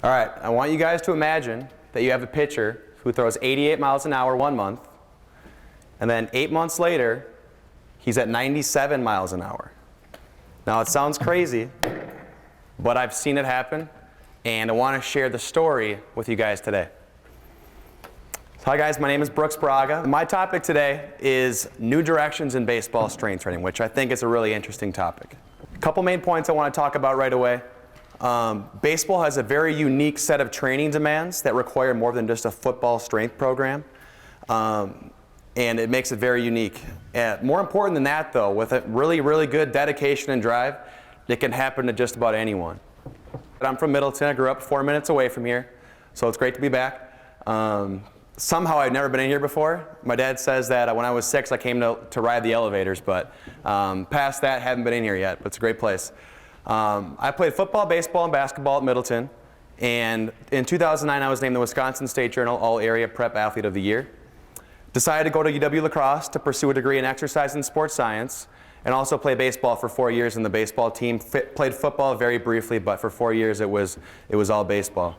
All right, I want you guys to imagine that you have a pitcher who throws 88 miles an hour 1 month, and then 8 months later, he's at 97 miles an hour. Now it sounds crazy, but I've seen it happen, and I want to share the story with you guys today. Hi guys, my name is Braga. My topic today is new directions in baseball strength training, which I think is a really interesting topic. A couple main points I want to talk about right away. Baseball has a very unique set of training demands that require more than just a football strength program, and it makes it very unique. More important than that though, with a really good dedication and drive, it can happen to just about anyone. I'm from Middleton. I grew up 4 minutes away from here, so it's great to be back. Somehow I've never been in here before. My dad says that when I was 6 I came to ride the elevators, but past that haven't been in here yet, but it's a great place. I played football, baseball, and basketball at Middleton, and in 2009 I was named the Wisconsin State Journal All-Area Prep Athlete of the Year. Decided to go to UW La Crosse to pursue a degree in exercise and sports science, and also play baseball for 4 years in the baseball team. Played football very briefly, but for 4 years it was all baseball.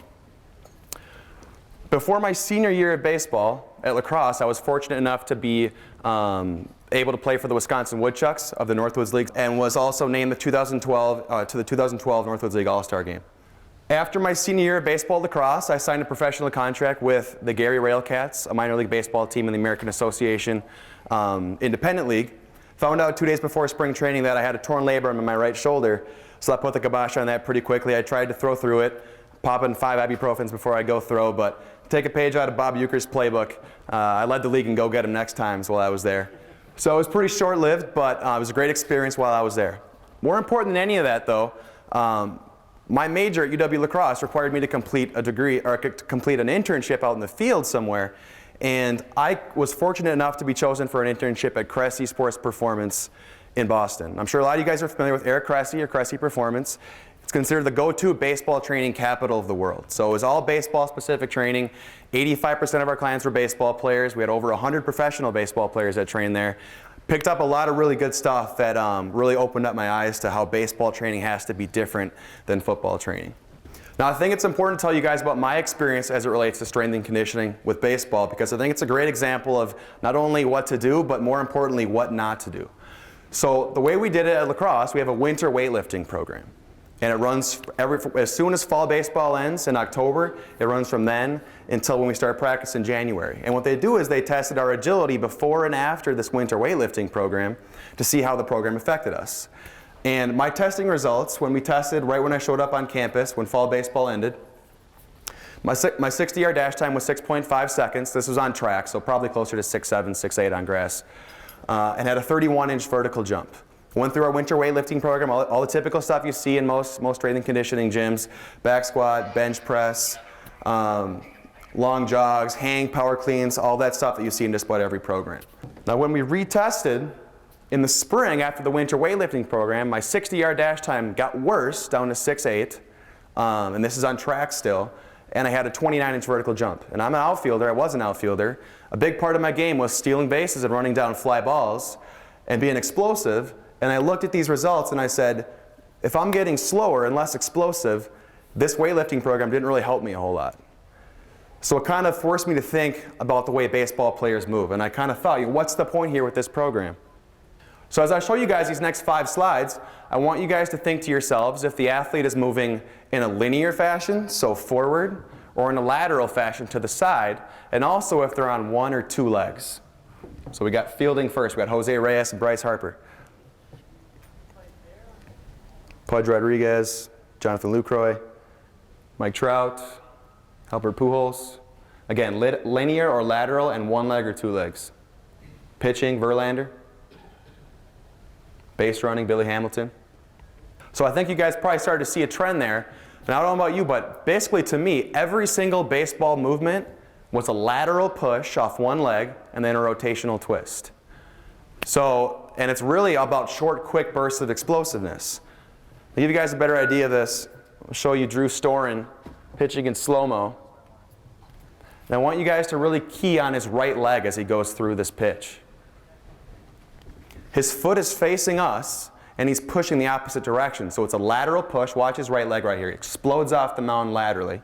Before my senior year of baseball at La Crosse, I was fortunate enough to be able to play for the Wisconsin Woodchucks of the Northwoods League, and was also named to the 2012 Northwoods League All-Star Game. After my senior year of baseball at La Crosse, I signed a professional contract with the Gary Railcats, a minor league baseball team in the American Association Independent League. Found out 2 days before spring training that I had a torn labrum in my right shoulder, so I put the kibosh on that pretty quickly. I tried to throw through it, pop in 5 ibuprofens before I go throw, but take a page out of Bob Uecker's playbook. I led the league in go-get-'em next times while I was there. So it was pretty short-lived, but it was a great experience while I was there. More important than any of that, though, my major at UW La Crosse required me to complete a degree, or complete an internship out in the field somewhere, and I was fortunate enough to be chosen for an internship at Cressy Sports Performance in Boston. I'm sure a lot of you guys are familiar with Eric Cressy or Cressy Performance. It's considered the go-to baseball training capital of the world. So it was all baseball-specific training. 85% of our clients were baseball players. We had over 100 professional baseball players that trained there. Picked up a lot of really good stuff that really opened up my eyes to how baseball training has to be different than football training. Now I think it's important to tell you guys about my experience as it relates to strength and conditioning with baseball, because I think it's a great example of not only what to do, but more importantly, what not to do. So the way we did it at La Crosse, we have a winter weightlifting program. And it runs as soon as fall baseball ends in October, it runs from then until when we start practice in January. And what they do is they tested our agility before and after this winter weightlifting program to see how the program affected us. And my testing results, when we tested right when I showed up on campus, when fall baseball ended, my 60-yard dash time was 6.5 seconds. This was on track, so probably closer to 6.7, 6.8 on grass, and had a 31-inch vertical jump. Went through our winter weightlifting program, all the typical stuff you see in most strength and conditioning gyms: back squat, bench press, long jogs, hang power cleans, all that stuff that you see in just about every program. Now when we retested in the spring after the winter weightlifting program, my 60-yard dash time got worse, down to 6.8, and this is on track still, and I had a 29-inch vertical jump. And I'm an outfielder, I was an outfielder. A big part of my game was stealing bases and running down fly balls and being explosive. And I looked at these results and I said, if I'm getting slower and less explosive, this weightlifting program didn't really help me a whole lot. So it kind of forced me to think about the way baseball players move. And I kind of thought, what's the point here with this program? So as I show you guys these next 5 slides, I want you guys to think to yourselves if the athlete is moving in a linear fashion, so forward, or in a lateral fashion to the side, and also if they're on 1 or 2 legs. So we got fielding first. We got Jose Reyes and Bryce Harper. Pudge Rodriguez, Jonathan Lucroy, Mike Trout, Albert Pujols. Again, linear or lateral and 1 leg or 2 legs. Pitching, Verlander. Base running, Billy Hamilton. So I think you guys probably started to see a trend there. And I don't know about you, but basically to me, every single baseball movement was a lateral push off 1 leg and then a rotational twist. So, and it's really about short, quick bursts of explosiveness. To give you guys a better idea of this, I'll show you Drew Storen pitching in slow-mo. And I want you guys to really key on his right leg as he goes through this pitch. His foot is facing us, and he's pushing the opposite direction. So it's a lateral push. Watch his right leg right here. He explodes off the mound laterally.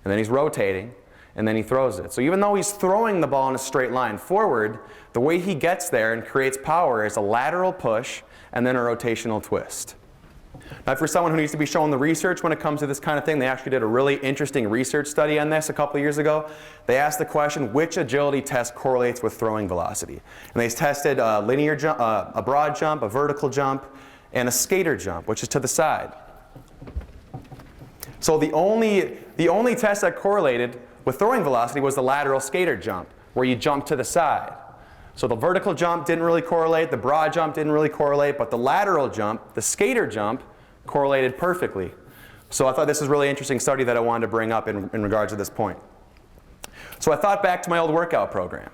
and then he's rotating, and then he throws it. So even though he's throwing the ball in a straight line forward, the way he gets there and creates power is a lateral push and then a rotational twist. Now, for someone who needs to be shown the research when it comes to this kind of thing, they actually did a really interesting research study on this a couple of years ago. They asked the question, which agility test correlates with throwing velocity? And they tested a linear jump, a broad jump, a vertical jump, and a skater jump, which is to the side. So the only test that correlated with throwing velocity was the lateral skater jump, where you jump to the side. So the vertical jump didn't really correlate, the broad jump didn't really correlate, but the lateral jump, the skater jump, correlated perfectly. So I thought this was a really interesting study that I wanted to bring up in regards to this point. So I thought back to my old workout program.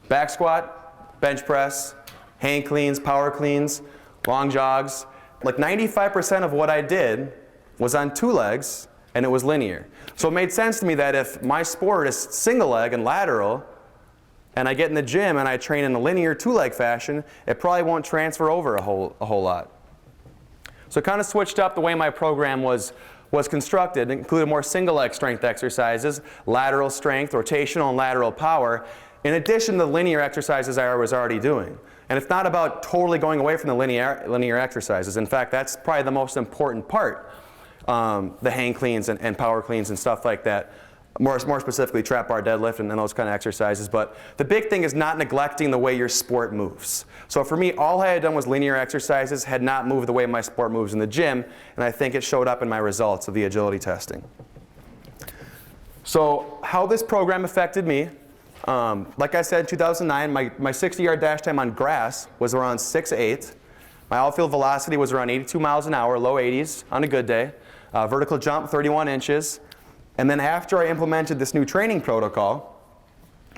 Back squat, bench press, hang cleans, power cleans, long jogs. Like 95% of what I did was on two legs, and it was linear. So it made sense to me that if my sport is single leg and lateral, and I get in the gym and I train in a linear two-leg fashion, it probably won't transfer over a whole lot. So it kind of switched up the way my program was constructed. It included more single-leg strength exercises, lateral strength, rotational and lateral power, in addition to the linear exercises I was already doing. And it's not about totally going away from the linear exercises. In fact, that's probably the most important part, the hang cleans and power cleans and stuff like that. More specifically, trap bar deadlift and those kind of exercises. But the big thing is not neglecting the way your sport moves. So for me, all I had done was linear exercises, had not moved the way my sport moves in the gym, and I think it showed up in my results of the agility testing. So how this program affected me, like I said, in 2009, my 60-yard dash time on grass was around 6.8. My outfield velocity was around 82 miles an hour, low 80s on a good day. Vertical jump, 31 inches. And then after I implemented this new training protocol,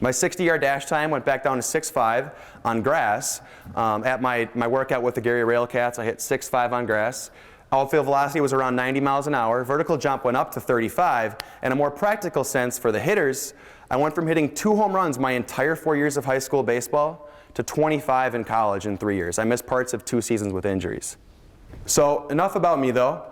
my 60-yard dash time went back down to 6.5 on grass. At my workout with the Gary Railcats, I hit 6.5 on grass. Outfield velocity was around 90 miles an hour. Vertical jump went up to 35. And a more practical sense for the hitters, I went from hitting 2 home runs my entire 4 years of high school baseball to 25 in college in 3 years. I missed parts of 2 seasons with injuries. So enough about me though.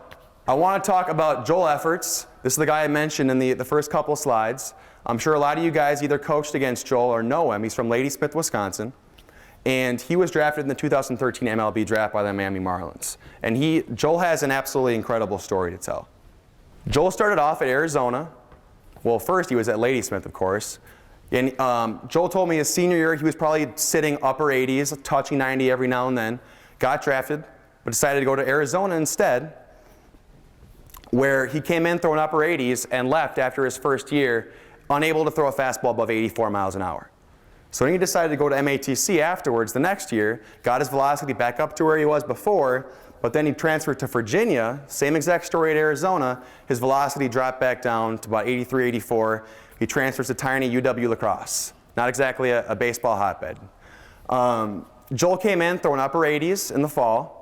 I want to talk about Joel Effertz. This is the guy I mentioned in the first couple slides. I'm sure a lot of you guys either coached against Joel or know him. He's from Ladysmith, Wisconsin. And he was drafted in the 2013 MLB draft by the Miami Marlins. And Joel has an absolutely incredible story to tell. Joel started off at Arizona. Well, first he was at Ladysmith, of course. And Joel told me his senior year he was probably sitting upper 80s, touching 90 every now and then. Got drafted, but decided to go to Arizona instead, where he came in throwing upper 80s and left after his first year, unable to throw a fastball above 84 miles an hour. So then he decided to go to MATC afterwards the next year, got his velocity back up to where he was before, but then he transferred to Virginia, same exact story at Arizona, his velocity dropped back down to about 83, 84. He transfers to tiny UW La Crosse, not exactly a baseball hotbed. Joel came in throwing upper 80s in the fall.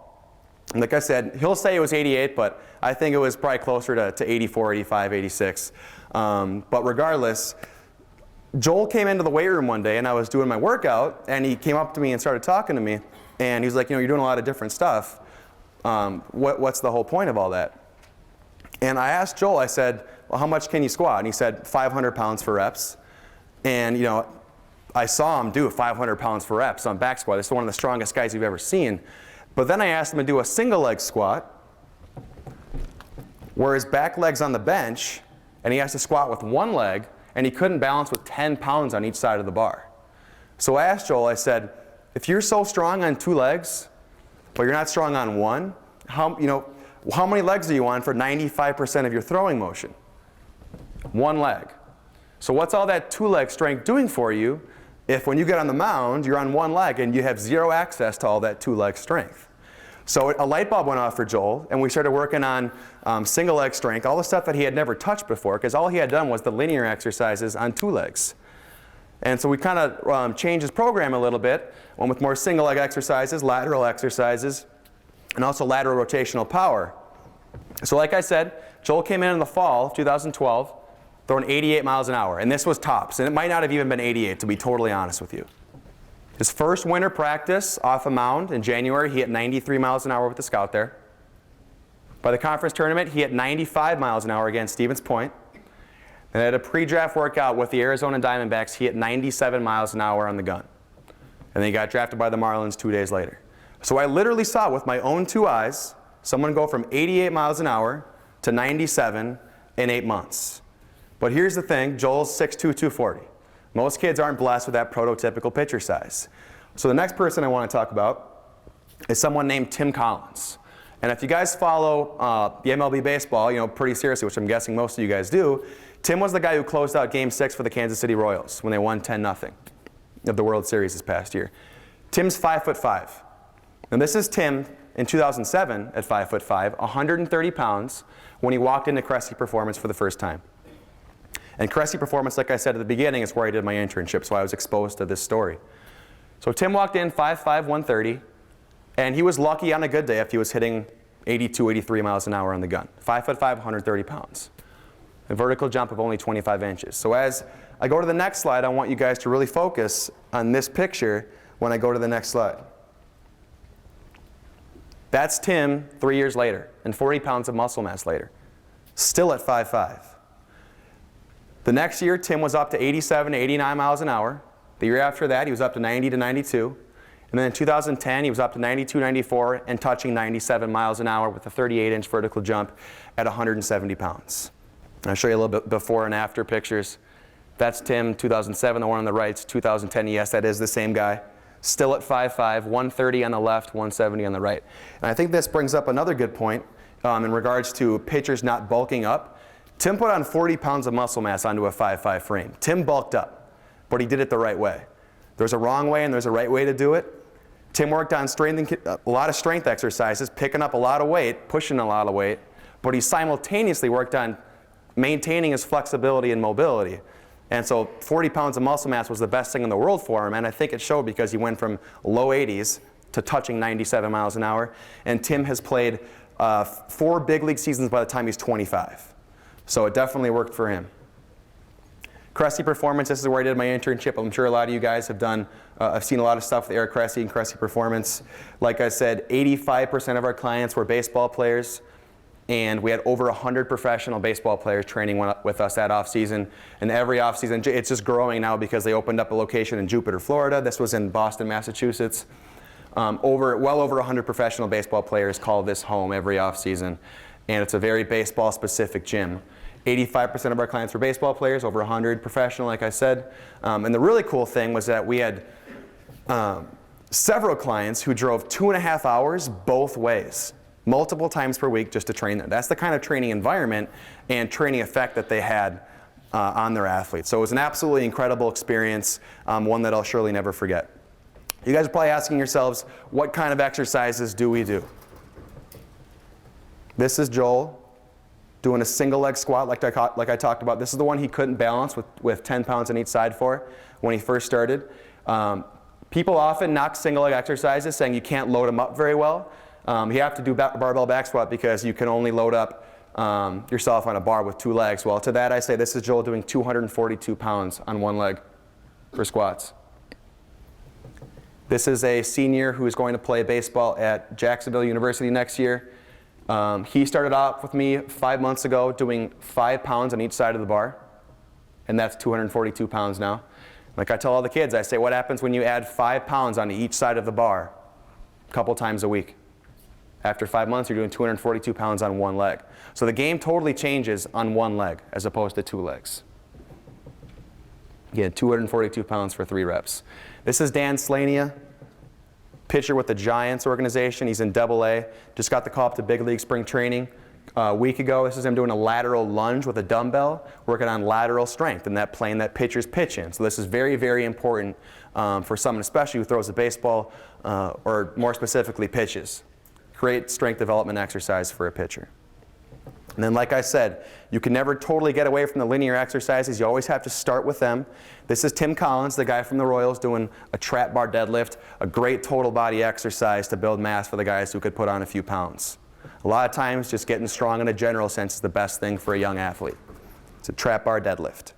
And like I said, he'll say it was 88, but I think it was probably closer to 84, 85, 86. But regardless, Joel came into the weight room one day and I was doing my workout and he came up to me and started talking to me. And he was like, you're doing a lot of different stuff. What's the whole point of all that? And I asked Joel, I said, well, how much can you squat? And he said, 500 pounds for reps. And I saw him do 500 pounds for reps on back squat. This is one of the strongest guys you've ever seen. But then I asked him to do a single leg squat where his back leg's on the bench and he has to squat with one leg and he couldn't balance with 10 pounds on each side of the bar. So I asked Joel, I said, if you're so strong on 2 legs, but you're not strong on one, how many legs are you on for 95% of your throwing motion? 1 leg. So what's all that 2-leg strength doing for you if when you get on the mound, you're on 1 leg and you have 0 access to all that 2-leg strength? So a light bulb went off for Joel, and we started working on single leg strength, all the stuff that he had never touched before, because all he had done was the linear exercises on 2 legs. And so we kind of changed his program a little bit, went with more single leg exercises, lateral exercises, and also lateral rotational power. So like I said, Joel came in the fall of 2012, throwing 88 miles an hour, and this was tops, and it might not have even been 88, to be totally honest with you. His first winter practice off a mound in January, he hit 93 miles an hour with the scout there. By the conference tournament, he hit 95 miles an hour against Stevens Point. And at a pre-draft workout with the Arizona Diamondbacks, he hit 97 miles an hour on the gun. And then he got drafted by the Marlins 2 days later. So I literally saw with my own 2 eyes someone go from 88 miles an hour to 97 in 8 months. But here's the thing, Joel's 6'2", 240. Most kids aren't blessed with that prototypical pitcher size. So the next person I want to talk about is someone named Tim Collins. And if you guys follow the MLB baseball, pretty seriously, which I'm guessing most of you guys do, Tim was the guy who closed out Game 6 for the Kansas City Royals when they won 10-0 of the World Series this past year. Tim's 5'5". And this is Tim in 2007 at 5'5", 130 pounds, when he walked into Cressy Performance for the first time. And Cressy Performance, like I said at the beginning, is where I did my internship, so I was exposed to this story. So Tim walked in 5'5", 130, and he was lucky on a good day if he was hitting 82, 83 miles an hour on the gun. 5'5", 130 pounds. A vertical jump of only 25 inches. So as I go to the next slide, I want you guys to really focus on this picture when I go to the next slide. That's Tim 3 years later and 40 pounds of muscle mass later, still at 5'5". The next year, Tim was up to 87 to 89 miles an hour. The year after that, he was up to 90 to 92. And then in 2010, he was up to 92, 94, and touching 97 miles an hour with a 38-inch vertical jump at 170 pounds. I'll show you a little bit before and after pictures. That's Tim, 2007, the one on the right. 2010, yes, that is the same guy. Still at 5'5", 130 on the left, 170 on the right. And I think this brings up another good point in regards to pitchers not bulking up. Tim put on 40 pounds of muscle mass onto a 5'5" frame. Tim bulked up, but he did it the right way. There's a wrong way and there's a right way to do it. Tim worked on a lot of strength exercises, picking up a lot of weight, pushing a lot of weight, but he simultaneously worked on maintaining his flexibility and mobility. And so 40 pounds of muscle mass was the best thing in the world for him, and I think it showed because he went from low 80s to touching 97 miles an hour. And Tim has played 4 big league seasons by the time he's 25. So it definitely worked for him. Cressy Performance, this is where I did my internship. I'm sure a lot of you guys have done, I've seen a lot of stuff with Eric Cressy and Cressy Performance. Like I said, 85% of our clients were baseball players, and we had over 100 professional baseball players training with us that off-season. And every off-season, it's just growing now because they opened up a location in Jupiter, Florida. This was in Boston, Massachusetts. Well over 100 professional baseball players call this home every off-season. And it's a very baseball-specific gym. 85% of our clients were baseball players, over 100 professional, like I said. And the really cool thing was that we had several clients who drove 2.5 hours both ways, multiple times per week just to train there. That's the kind of training environment and training effect that they had on their athletes. So it was an absolutely incredible experience, one that I'll surely never forget. You guys are probably asking yourselves, what kind of exercises do we do? This is Joel doing a single leg squat like I talked about. This is the one he couldn't balance with 10 pounds on each side for when he first started. People often knock single leg exercises saying you can't load them up very well. You have to do barbell back squat because you can only load up yourself on a bar with 2 legs. Well, to that I say this is Joel doing 242 pounds on 1 leg for squats. This is a senior who is going to play baseball at Jacksonville University next year. He started off with me 5 months ago doing 5 pounds on each side of the bar, and that's 242 pounds now. Like I tell all the kids, I say, what happens when you add 5 pounds on each side of the bar a couple times a week? After 5 months, you're doing 242 pounds on 1 leg. So the game totally changes on 1 leg as opposed to 2 legs. Again, 242 pounds for 3 reps. This is Dan Slania, pitcher with the Giants organization. He's in AA. Just got the call up to big league spring training a week ago. This is him doing a lateral lunge with a dumbbell, working on lateral strength in that plane that pitchers pitch in. So this is very, very important for someone, especially who throws a baseball or more specifically pitches. Great strength development exercise for a pitcher. And then, like I said, you can never totally get away from the linear exercises. You always have to start with them. This is Tim Collins, the guy from the Royals, doing a trap bar deadlift, a great total body exercise to build mass for the guys who could put on a few pounds. A lot of times, just getting strong in a general sense is the best thing for a young athlete. It's a trap bar deadlift.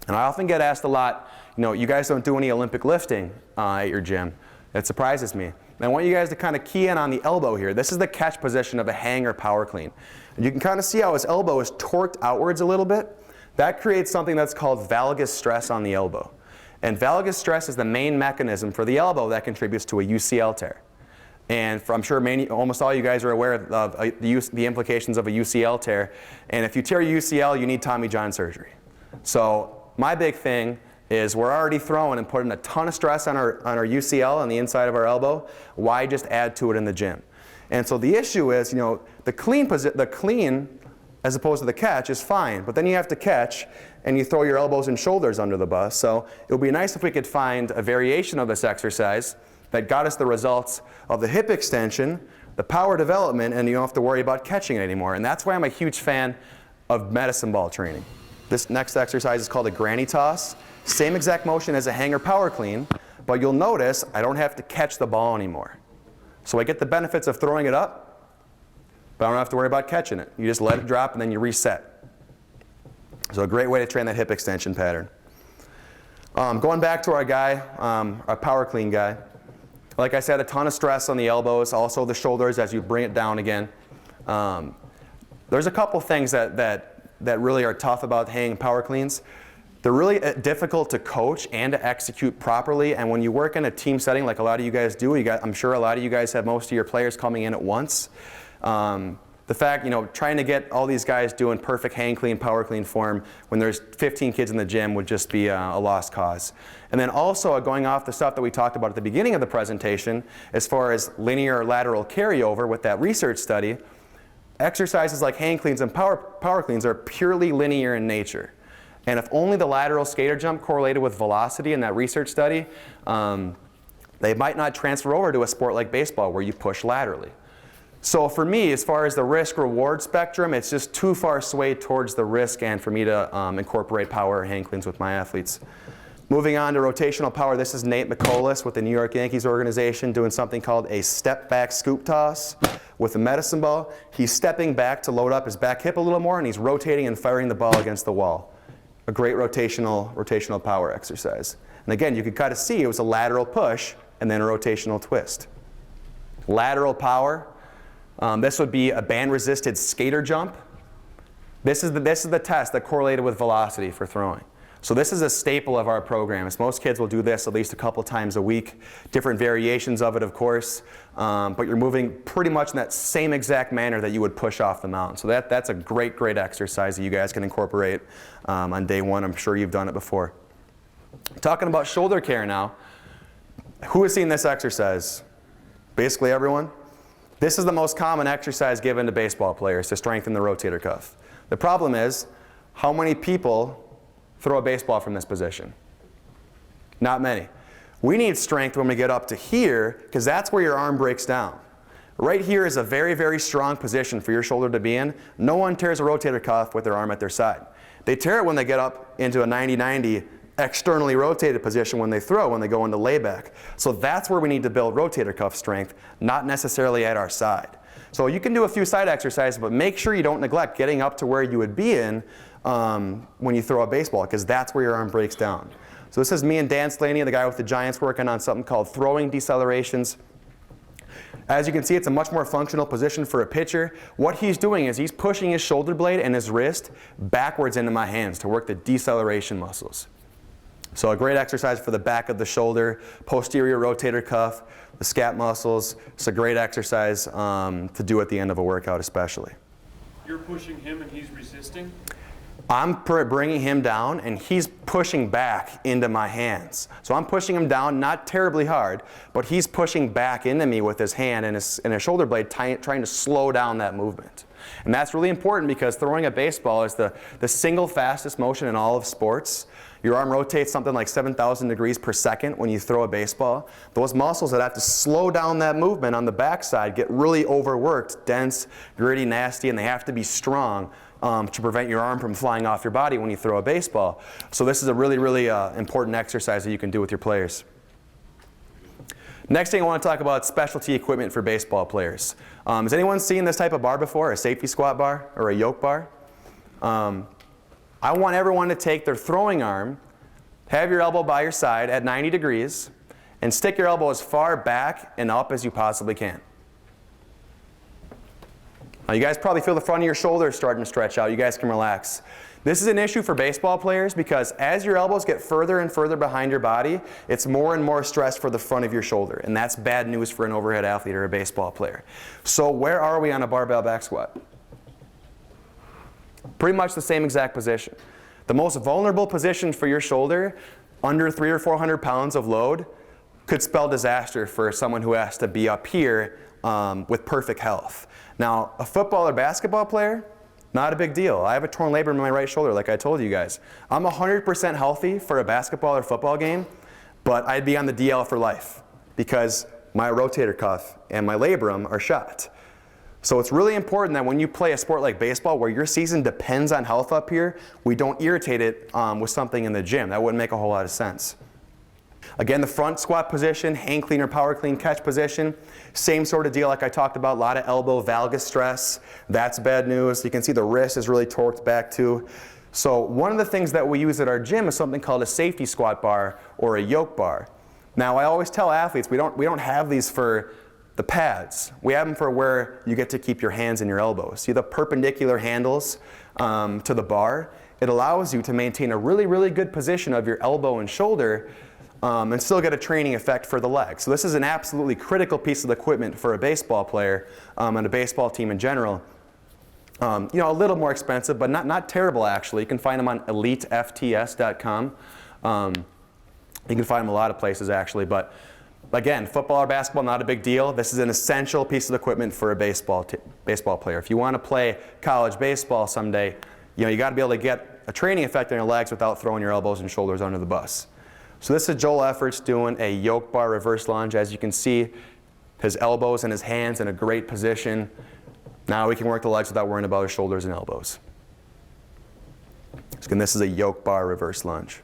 And I often get asked a lot, you guys don't do any Olympic lifting at your gym. It surprises me. And I want you guys to kind of key in on the elbow here. This is the catch position of a hanger power clean. And you can kind of see how his elbow is torqued outwards a little bit. that creates something that's called valgus stress on the elbow. And valgus stress is the main mechanism for the elbow that contributes to a UCL tear. And I'm sure almost all you guys are aware of the implications of a UCL tear. And if you tear a UCL, you need Tommy John surgery. So my big thing is we're already throwing and putting a ton of stress on our UCL on the inside of our elbow. Why just add to it in the gym? And so the issue is, the clean as opposed to the catch is fine, but then you have to catch and you throw your elbows and shoulders under the bus. So it would be nice if we could find a variation of this exercise that got us the results of the hip extension, the power development, and you don't have to worry about catching it anymore. And that's why I'm a huge fan of medicine ball training. This next exercise is called a granny toss. Same exact motion as a hanger power clean, but you'll notice I don't have to catch the ball anymore. So I get the benefits of throwing it up, but I don't have to worry about catching it. You just let it drop and then you reset. So a great way to train that hip extension pattern. Going back to our guy, our power clean guy. Like I said, a ton of stress on the elbows, also the shoulders as you bring it down again. There's a couple things that really are tough about hanging power cleans. They're really difficult to coach and to execute properly, and when you work in a team setting like a lot of you guys do, I'm sure a lot of you guys have most of your players coming in at once. The fact, trying to get all these guys doing perfect hang clean, power clean form when there's 15 kids in the gym would just be a lost cause. And then also going off the stuff that we talked about at the beginning of the presentation, as far as linear or lateral carryover with that research study, exercises like hang cleans and power cleans are purely linear in nature. And if only the lateral skater jump correlated with velocity in that research study, they might not transfer over to a sport like baseball where you push laterally. So for me, as far as the risk-reward spectrum, it's just too far swayed towards the risk and for me to incorporate power or hang cleans with my athletes. Moving on to rotational power, this is Nate McColas with the New York Yankees organization doing something called a step-back scoop toss with a medicine ball. He's stepping back to load up his back hip a little more, and he's rotating and firing the ball against the wall. A great rotational power exercise. And again, you could kind of see it was a lateral push and then a rotational twist. Lateral power. This would be a band-resisted skater jump. This is the test that correlated with velocity for throwing. So this is a staple of our programs. Most kids will do this at least a couple times a week. Different variations of it, of course. But you're moving pretty much in that same exact manner that you would push off the mountain. So that's a great exercise that you guys can incorporate on day one. I'm sure you've done it before. Talking about shoulder care now. Who has seen this exercise? Basically everyone. This is the most common exercise given to baseball players to strengthen the rotator cuff. The problem is, how many people throw a baseball from this position? Not many. We need strength when we get up to here, because that's where your arm breaks down. Right here is a very strong position for your shoulder to be in. No one tears a rotator cuff with their arm at their side. They tear it when they get up into a 90-90 externally rotated position when they go into layback. So that's where we need to build rotator cuff strength, not necessarily at our side. So you can do a few side exercises, but make sure you don't neglect getting up to where you would be in when you throw a baseball, because that's where your arm breaks down. So this is me and Dan Slaney, the guy with the Giants, working on something called throwing decelerations. As you can see, it's a much more functional position for a pitcher. What he's doing is he's pushing his shoulder blade and his wrist backwards into my hands to work the deceleration muscles. So a great exercise for the back of the shoulder, posterior rotator cuff, the scap muscles. It's a great exercise to do at the end of a workout especially. You're pushing him and he's resisting? I'm bringing him down and he's pushing back into my hands. So I'm pushing him down, not terribly hard, but he's pushing back into me with his hand and his shoulder blade trying to slow down that movement. And that's really important because throwing a baseball is the single fastest motion in all of sports. Your arm rotates something like 7,000 degrees per second when you throw a baseball. Those muscles that have to slow down that movement on the backside get really overworked, dense, gritty, nasty, and they have to be strong to prevent your arm from flying off your body when you throw a baseball. So this is a really important exercise that you can do with your players. Next thing I want to talk about is specialty equipment for baseball players. Has anyone seen this type of bar before, a safety squat bar or a yoke bar? I want everyone to take their throwing arm, have your elbow by your side at 90 degrees, and stick your elbow as far back and up as you possibly can. Now you guys probably feel the front of your shoulders starting to stretch out. You guys can relax. This is an issue for baseball players because as your elbows get further and further behind your body, it's more and more stress for the front of your shoulder, and that's bad news for an overhead athlete or a baseball player. So where are we on a barbell back squat? Pretty much the same exact position. The most vulnerable position for your shoulder, under 300 or 400 pounds of load, could spell disaster for someone who has to be up here with perfect health. Now, a football or basketball player, not a big deal. I have a torn labrum in my right shoulder, like I told you guys. I'm 100% healthy for a basketball or football game, but I'd be on the DL for life because my rotator cuff and my labrum are shot. So it's really important that when you play a sport like baseball, where your season depends on health up here, we don't irritate it with something in the gym. That wouldn't make a whole lot of sense. Again, the front squat position, hang clean or power clean catch position, same sort of deal like I talked about, a lot of elbow valgus stress. That's bad news. You can see the wrist is really torqued back too. So one of the things that we use at our gym is something called a safety squat bar or a yoke bar. Now I always tell athletes we don't have these for the pads. We have them for where you get to keep your hands and your elbows. See the perpendicular handles to the bar? It allows you to maintain a really, really good position of your elbow and shoulder and still get a training effect for the leg. So this is an absolutely critical piece of equipment for a baseball player and a baseball team in general. You know, a little more expensive, but not terrible actually. You can find them on elitefts.com. You can find them a lot of places actually, but again, football or basketball, not a big deal. This is an essential piece of equipment for a baseball player. If you want to play college baseball someday, you know, you got to be able to get a training effect on your legs without throwing your elbows and shoulders under the bus. So this is Joel Effertz doing a yoke bar reverse lunge. As you can see, his elbows and his hands in a great position. Now we can work the legs without worrying about his shoulders and elbows. So again, this is a yoke bar reverse lunge.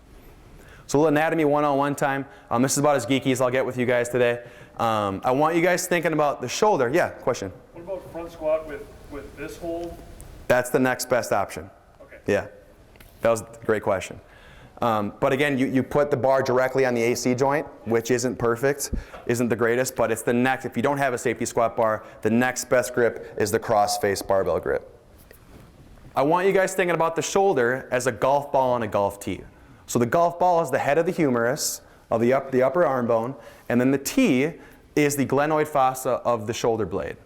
So a little anatomy one-on-one time. This is about as geeky as I'll get with you guys today. I want you guys thinking about the shoulder. Yeah, question? What about front squat with this hold? That's the next best option. Okay. Yeah, that was a great question. But again, you put the bar directly on the AC joint, which isn't perfect, isn't the greatest, but it's the next. If you don't have a safety squat bar, the next best grip is the cross-face barbell grip. I want you guys thinking about the shoulder as a golf ball on a golf tee. So the golf ball is the head of the humerus of the upper arm bone, and then the tee is the glenoid fossa of the shoulder blade.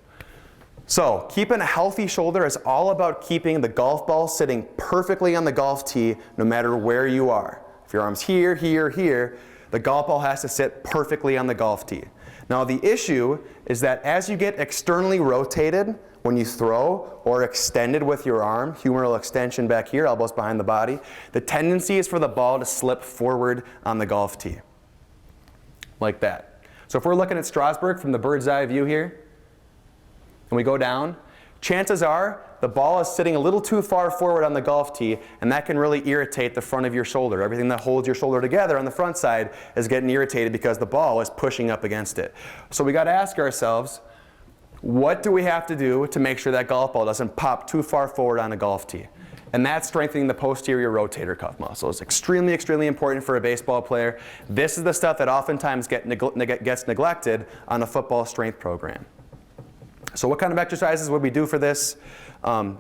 So keeping a healthy shoulder is all about keeping the golf ball sitting perfectly on the golf tee no matter where you are. If your arm's here, here, here, the golf ball has to sit perfectly on the golf tee. Now the issue is that as you get externally rotated when you throw or extended with your arm, humeral extension back here, elbows behind the body, the tendency is for the ball to slip forward on the golf tee, like that. So if we're looking at Strasbourg from the bird's eye view here, and we go down, chances are the ball is sitting a little too far forward on the golf tee, and that can really irritate the front of your shoulder. Everything that holds your shoulder together on the front side is getting irritated because the ball is pushing up against it. So we got to ask ourselves, what do we have to do to make sure that golf ball doesn't pop too far forward on a golf tee? And that's strengthening the posterior rotator cuff muscle. It's extremely, extremely important for a baseball player. This is the stuff that oftentimes gets neglected on a football strength program. So what kind of exercises would we do for this?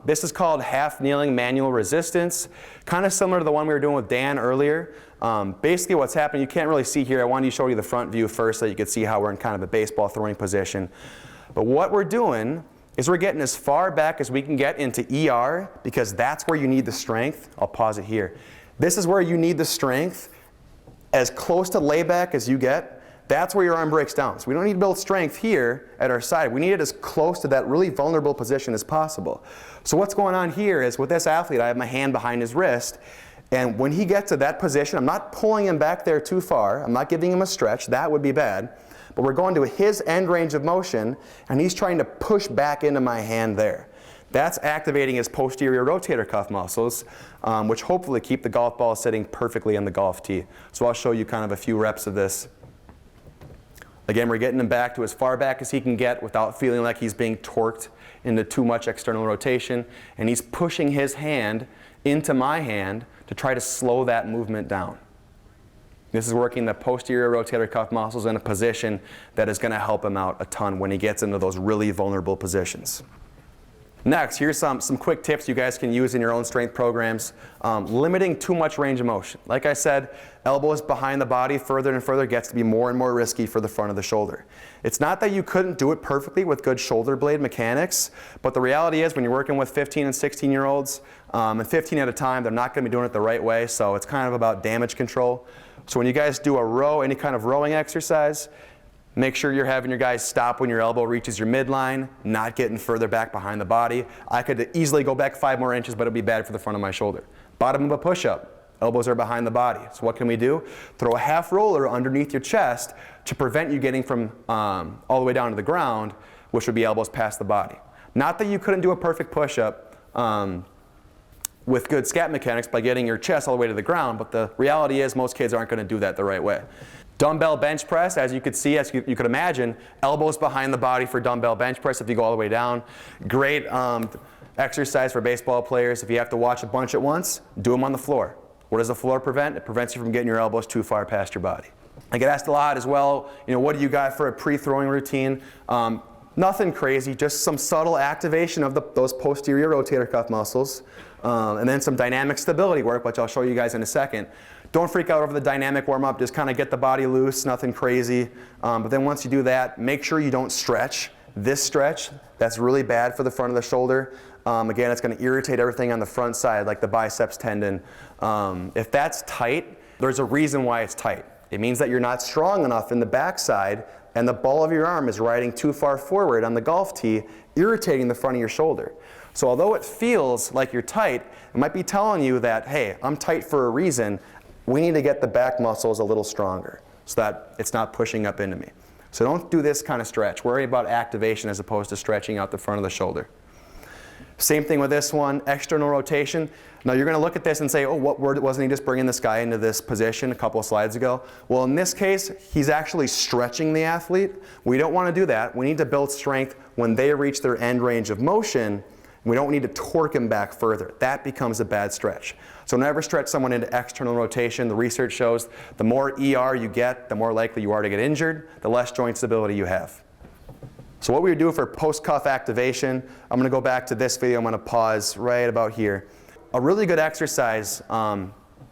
This is called half kneeling manual resistance, kind of similar to the one we were doing with Dan earlier. Basically what's happening, you can't really see here. I wanted to show you the front view first so you could see how we're in kind of a baseball throwing position. But what we're doing is we're getting as far back as we can get into ER because that's where you need the strength. I'll pause it here. This is where you need the strength as close to layback as you get. That's where your arm breaks down. So we don't need to build strength here at our side. We need it as close to that really vulnerable position as possible. So what's going on here is with this athlete, I have my hand behind his wrist. And when he gets to that position, I'm not pulling him back there too far. I'm not giving him a stretch. That would be bad. But we're going to his end range of motion, and he's trying to push back into my hand there. That's activating his posterior rotator cuff muscles, which hopefully keep the golf ball sitting perfectly on the golf tee. So I'll show you kind of a few reps of this. Again, we're getting him back to as far back as he can get without feeling like he's being torqued into too much external rotation. And he's pushing his hand into my hand to try to slow that movement down. This is working the posterior rotator cuff muscles in a position that is going to help him out a ton when he gets into those really vulnerable positions. Next, here's some quick tips you guys can use in your own strength programs. Limiting too much range of motion. Like I said, elbows behind the body further and further gets to be more and more risky for the front of the shoulder. It's not that you couldn't do it perfectly with good shoulder blade mechanics, but the reality is when you're working with 15 and 16-year-olds, and 15 at a time, they're not going to be doing it the right way, so it's kind of about damage control. So when you guys do a row, any kind of rowing exercise, make sure you're having your guys stop when your elbow reaches your midline, not getting further back behind the body. I could easily go back 5 more inches, but it'd be bad for the front of my shoulder. Bottom of a push-up, elbows are behind the body. So what can we do? Throw a half roller underneath your chest to prevent you getting from all the way down to the ground, which would be elbows past the body. Not that you couldn't do a perfect push-up with good scat mechanics by getting your chest all the way to the ground, but the reality is most kids aren't going to do that the right way. Dumbbell bench press, as you could see, as you could imagine, elbows behind the body for dumbbell bench press if you go all the way down. Great exercise for baseball players. If you have to watch a bunch at once, do them on the floor. What does the floor prevent? It prevents you from getting your elbows too far past your body. I get asked a lot as well, what do you got for a pre-throwing routine? Nothing crazy, just some subtle activation of those posterior rotator cuff muscles, and then some dynamic stability work, which I'll show you guys in a second. Don't freak out over the dynamic warm-up, just kind of get the body loose, nothing crazy. But then once you do that, make sure you don't stretch. This stretch, that's really bad for the front of the shoulder. Again, it's going to irritate everything on the front side, like the biceps tendon. If that's tight, there's a reason why it's tight. It means that you're not strong enough in the backside, and the ball of your arm is riding too far forward on the golf tee, irritating the front of your shoulder. So although it feels like you're tight, it might be telling you that, hey, I'm tight for a reason. We need to get the back muscles a little stronger so that it's not pushing up into me. So don't do this kind of stretch. Worry about activation as opposed to stretching out the front of the shoulder. Same thing with this one, external rotation. Now you're going to look at this and say, oh, wasn't he just bringing this guy into this position a couple of slides ago? Well, in this case, he's actually stretching the athlete. We don't want to do that. We need to build strength when they reach their end range of motion. We don't need to torque him back further. That becomes a bad stretch. So never stretch someone into external rotation. The research shows the more ER you get, the more likely you are to get injured, the less joint stability you have. So what we would do for post-cuff activation, I'm going to go back to this video. I'm going to pause right about here. A really good exercise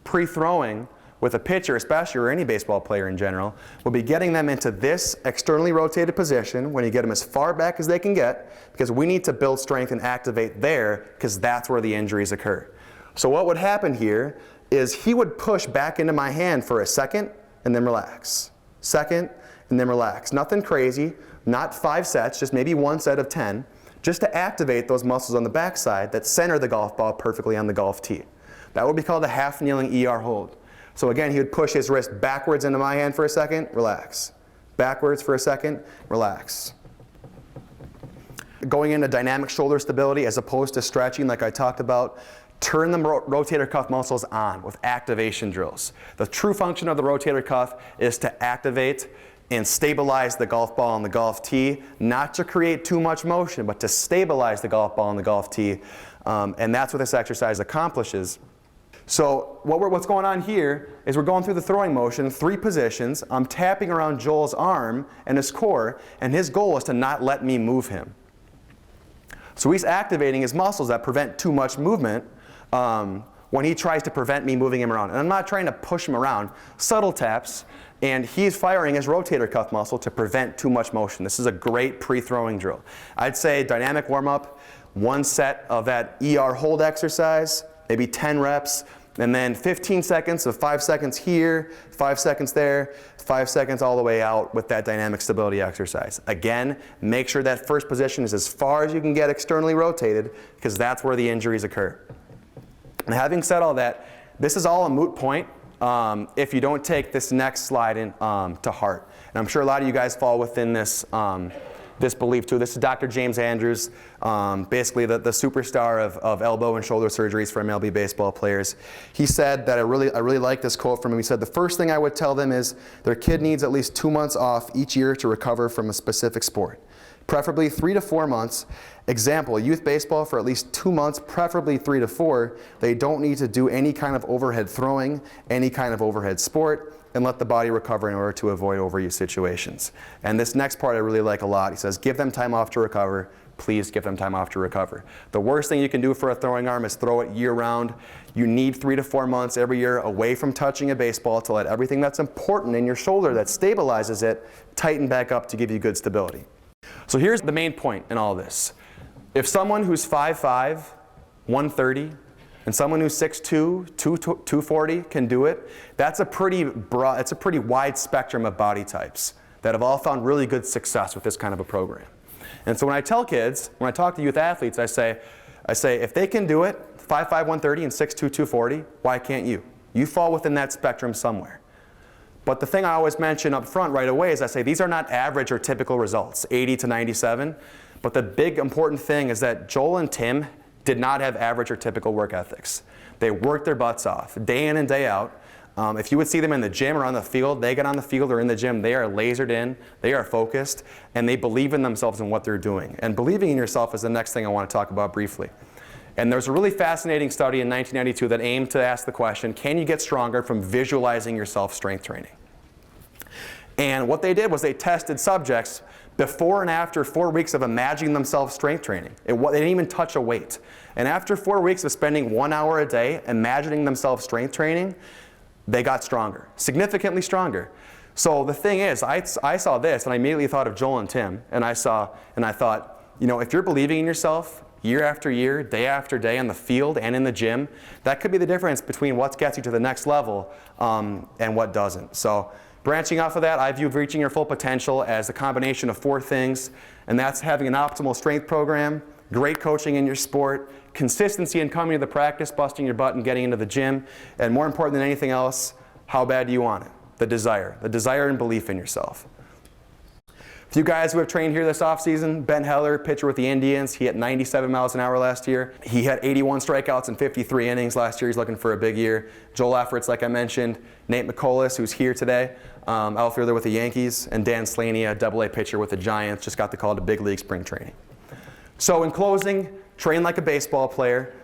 pre-throwing with a pitcher, especially, or any baseball player in general, will be getting them into this externally rotated position when you get them as far back as they can get, because we need to build strength and activate there, because that's where the injuries occur. So what would happen here is he would push back into my hand for a second and then relax. Second and then relax. Nothing crazy, not 5 sets, just maybe 1 set of 10, just to activate those muscles on the backside that center the golf ball perfectly on the golf tee. That would be called a half kneeling ER hold. So again, he would push his wrist backwards into my hand for a second, relax. Backwards for a second, relax. Going into dynamic shoulder stability as opposed to stretching like I talked about, turn the rotator cuff muscles on with activation drills. The true function of the rotator cuff is to activate and stabilize the golf ball on the golf tee, not to create too much motion, but to stabilize the golf ball on the golf tee. And that's what this exercise accomplishes. So what's going on here is we're going through the throwing motion, 3 positions. I'm tapping around Joel's arm and his core, and his goal is to not let me move him. So he's activating his muscles that prevent too much movement when he tries to prevent me moving him around. And I'm not trying to push him around. Subtle taps, and he's firing his rotator cuff muscle to prevent too much motion. This is a great pre-throwing drill. I'd say dynamic warm-up, 1 set of that ER hold exercise, maybe 10 reps, and then 15 seconds of 5 seconds here, 5 seconds there, 5 seconds all the way out with that dynamic stability exercise. Again, make sure that first position is as far as you can get externally rotated, because that's where the injuries occur. And having said all that, this is all a moot point if you don't take this next slide to heart. And I'm sure a lot of you guys fall within this this belief too. This is Dr. James Andrews, basically the superstar of elbow and shoulder surgeries for MLB baseball players. He said that I really like this quote from him. He said, "The first thing I would tell them is their kid needs at least 2 months off each year to recover from a specific sport. preferably 3 to 4 months. Example, youth baseball for at least 2 months, preferably 3 to 4. They don't need to do any kind of overhead throwing, any kind of overhead sport, and let the body recover in order to avoid overuse situations. And this next part I really like a lot. He says, give them time off to recover. Please give them time off to recover. The worst thing you can do for a throwing arm is throw it year-round. You need 3 to 4 months every year away from touching a baseball to let everything that's important in your shoulder that stabilizes it tighten back up to give you good stability. So here's the main point in all this. If someone who's 5'5", 130, and someone who's 6'2", 240 can do it, that's a pretty broad, it's a pretty wide spectrum of body types that have all found really good success with this kind of a program. And so when I tell kids, when I talk to youth athletes, I say, if they can do it, 5'5", 130 and 6'2", 240, why can't you? You fall within that spectrum somewhere. But the thing I always mention up front right away is I say these are not average or typical results, 80 to 97. But the big important thing is that Joel and Tim did not have average or typical work ethics. They worked their butts off, day in and day out. If you would see them in the gym or on the field, they get on the field or in the gym, they are lasered in, they are focused, and they believe in themselves and what they're doing. And believing in yourself is the next thing I want to talk about briefly. And there's a really fascinating study in 1992 that aimed to ask the question, can you get stronger from visualizing yourself strength training? And what they did was they tested subjects before and after 4 weeks of imagining themselves strength training. They didn't even touch a weight. And after 4 weeks of spending 1 hour a day imagining themselves strength training, they got stronger, significantly stronger. So the thing is, I saw this and I immediately thought of Joel and Tim, and I thought, you know, if you're believing in yourself year after year, day after day on the field and in the gym, that could be the difference between what gets you to the next level and what doesn't. So branching off of that, I view reaching your full potential as a combination of 4 things, and that's having an optimal strength program, great coaching in your sport, consistency in coming to the practice, busting your butt and getting into the gym, and more important than anything else, how bad do you want it? The desire and belief in yourself. A few guys who have trained here this offseason, Ben Heller, pitcher with the Indians, he hit 97 miles an hour last year. He had 81 strikeouts in 53 innings last year. He's looking for a big year. Joel Effertz, like I mentioned, Nate McColas, who's here today, outfielder with the Yankees, and Dan Slaney, a Double-A pitcher with the Giants, just got the call to big league spring training. So in closing, train like a baseball player.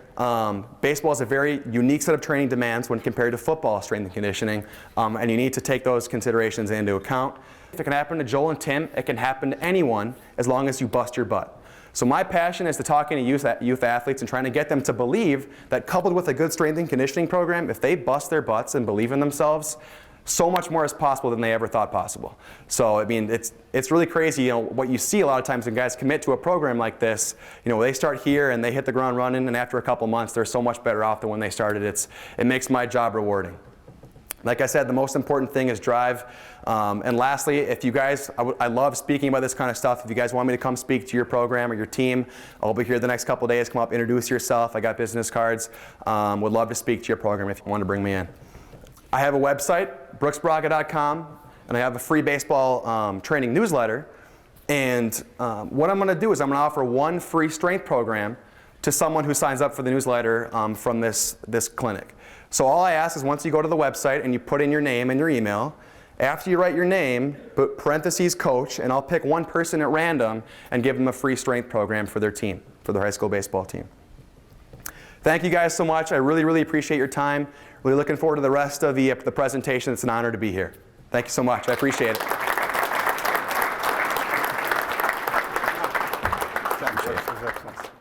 Baseball is a very unique set of training demands when compared to football strength and conditioning, and you need to take those considerations into account. If it can happen to Joel and Tim, it can happen to anyone as long as you bust your butt. So my passion is to talking to youth athletes and trying to get them to believe that coupled with a good strength and conditioning program, if they bust their butts and believe in themselves, so much more is possible than they ever thought possible. So I mean, it's really crazy. You know, what you see a lot of times when guys commit to a program like this, you know, they start here and they hit the ground running, and after a couple months, they're so much better off than when they started. It makes my job rewarding. Like I said, the most important thing is drive. And lastly, if you guys, I love speaking about this kind of stuff. If you guys want me to come speak to your program or your team, I'll be here the next couple of days. Come up, introduce yourself. I got business cards. Would love to speak to your program if you want to bring me in. I have a website, brooksbraga.com, and I have a free baseball training newsletter. And what I'm going to do is I'm going to offer 1 free strength program to someone who signs up for the newsletter from this clinic. So all I ask is once you go to the website and you put in your name and your email, after you write your name, put parentheses coach, and I'll pick 1 person at random and give them a free strength program for their team, for their high school baseball team. Thank you guys so much. I really, really appreciate your time. Really looking forward to the rest of the presentation. It's an honor to be here. Thank you so much. I appreciate it. Excellent.